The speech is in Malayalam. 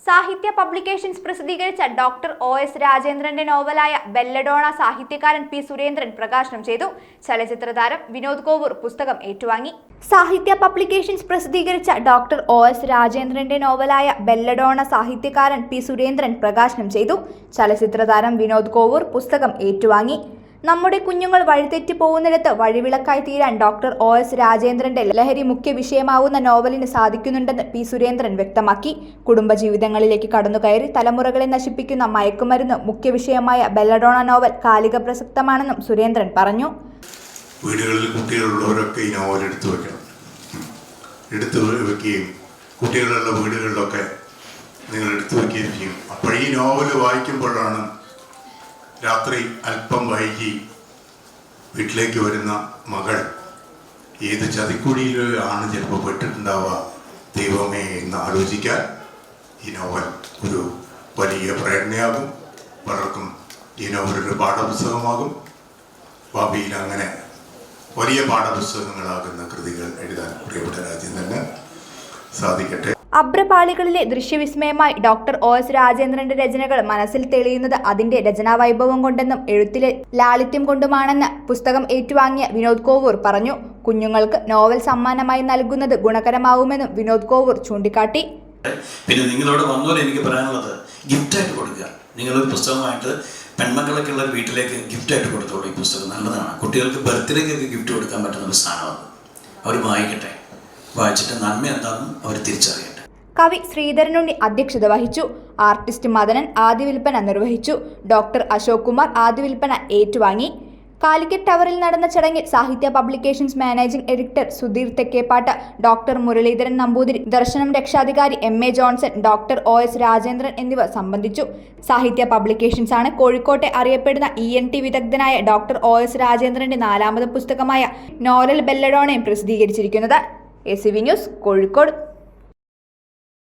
സാഹിത്യ പബ്ലിക്കേഷൻസ് പ്രസിദ്ധീകരിച്ച ഡോക്ടർ ഒ.എസ്. രാജേന്ദ്രന്റെ നോവലായ ബെല്ലഡോണ സാഹിത്യകാരൻ പി. സുരേന്ദ്രൻ പ്രകാശനം ചെയ്തു. ചലച്ചിത്രതാരം വിനോദ് കോവൂർ പുസ്തകം ഏറ്റുവാങ്ങി. സാഹിത്യ പബ്ലിക്കേഷൻസ് പ്രസിദ്ധീകരിച്ച ഡോക്ടർ ഒ.എസ്. രാജേന്ദ്രന്റെ നോവലായ ബെല്ലഡോണ സാഹിത്യകാരൻ പി. സുരേന്ദ്രൻ പ്രകാശനം ചെയ്തു. ചലച്ചിത്രതാരം വിനോദ് കോവൂർ പുസ്തകം ഏറ്റുവാങ്ങി. നമ്മുടെ കുഞ്ഞുങ്ങൾ വഴിതെറ്റി പോകുന്നിടത്ത് വഴിവിളക്കായി തീരാൻ ഡോക്ടർ ഒ.എസ്. രാജേന്ദ്രന്റെ ലഹരി മുഖ്യ വിഷയമാവുന്ന നോവലിന് സാധിക്കുന്നുണ്ടെന്ന് പി. സുരേന്ദ്രൻ വ്യക്തമാക്കി. കുടുംബജീവിതങ്ങളിലേക്ക് കടന്നുകയറി തലമുറകളെ നശിപ്പിക്കുന്ന മയക്കുമരുന്ന് മുഖ്യ വിഷയമായ ബെല്ലഡോണ നോവൽ കാലിക പ്രസക്തമാണെന്നും സുരേന്ദ്രൻ പറഞ്ഞു. വീടുകളിൽ കുട്ടികളുള്ളവരൊക്കെ ഈ നോവൽ എടുത്തു വെക്കുകയും കുട്ടികളുള്ള വീടുകളിലൊക്കെ നിങ്ങൾ എടുത്തു വെക്കുകയും ചെയ്യും. അപ്പോൾ ഈ നോവൽ വായിക്കുമ്പോഴാണ് രാത്രി അല്പം വൈകി വീട്ടിലേക്ക് വരുന്ന മകൾ ഏത് ചതിക്കുഴിയിലാണ് ചിലപ്പോൾ പെട്ടിട്ടുണ്ടാവുക ദൈവമേ എന്ന് ആലോചിക്കാൻ ഈ നോവൽ ഒരു വലിയ പ്രേരണയാകും. പലർക്കും ഈ നോവൽ ഒരു പാഠപുസ്തകമാകും. ഭാവിയിൽ അങ്ങനെ വലിയ പാഠപുസ്തകങ്ങളാകുന്ന കൃതികൾ എഴുതാൻ പ്രിയപ്പെട്ട രാജ്യം തന്നെ സാധിക്കട്ടെ. അഭ്രപാളികളിലെ ദൃശ്യവിസ്മയമായി ഡോക്ടർ ഒ.എസ്. രാജേന്ദ്രന്റെ രചനകൾ മനസ്സിൽ തെളിയുന്നത് അതിന്റെ രചനാവൈഭവം കൊണ്ടെന്നും എഴുത്തിലെ ലാളിത്യം കൊണ്ടുമാണെന്ന് പുസ്തകം ഏറ്റുവാങ്ങിയ വിനോദ് കോവൂർ പറഞ്ഞു. കുഞ്ഞുങ്ങൾക്ക് നോവൽ സമ്മാനമായി നൽകുന്നത് ഗുണകരമാവുമെന്നും വിനോദ് കോവൂർ ചൂണ്ടിക്കാട്ടി. പിന്നെ നിങ്ങളോട് വന്നോലെ എനിക്ക് പറയാനുള്ളത് ഗിഫ്റ്റായിട്ട് കൊടുക്കുക. നിങ്ങളൊരു പുസ്തകമായിട്ട് പെൺമക്കളൊക്കെ ഉള്ള വീട്ടിലേക്ക് ഗിഫ്റ്റായിട്ട് കൊടുത്തോളൂ. ഈ പുസ്തകം നല്ലതാണ്. കുട്ടികൾക്ക് ബർത്ത്ഡേക്കൊക്കെ ഗിഫ്റ്റ് കൊടുക്കാൻ പറ്റുന്ന ഒരു സ്ഥാനമാണ്. അവർ വായിക്കട്ടെ, വായിച്ചിട്ട് നന്മ എന്താണെന്ന് അവർ തിരിച്ചറിയട്ടെ. കവി ശ്രീധരനുണ്ണി അധ്യക്ഷത വഹിച്ചു. ആർട്ടിസ്റ്റ് മദനൻ ആദ്യ വിൽപ്പന നിർവഹിച്ചു. ഡോക്ടർ അശോക് കുമാർ ആദ്യ വിൽപ്പന ഏറ്റുവാങ്ങി. കാലിക്കറ്റ് ടവറിൽ നടന്ന ചടങ്ങിൽ Sahitya publications managing editor Sudheer Thekkeppattu, doctor Muraleedharan Namboothiri, Darshanam രക്ഷാധികാരി MA. Johnson, doctor OS. Rajendran എന്നിവർ സംബന്ധിച്ചു. സാഹിത്യ പബ്ലിക്കേഷൻസ് ആണ് കോഴിക്കോട്ടെ അറിയപ്പെടുന്ന ENT വിദഗ്ധനായ ഡോക്ടർ ഒ.എസ്. രാജേന്ദ്രന്റെ 4ാമത് പുസ്തകമായ നോവൽ ബെല്ലഡോണയും പ്രസിദ്ധീകരിച്ചിരിക്കുന്നത്. ACV news, Kozhikode.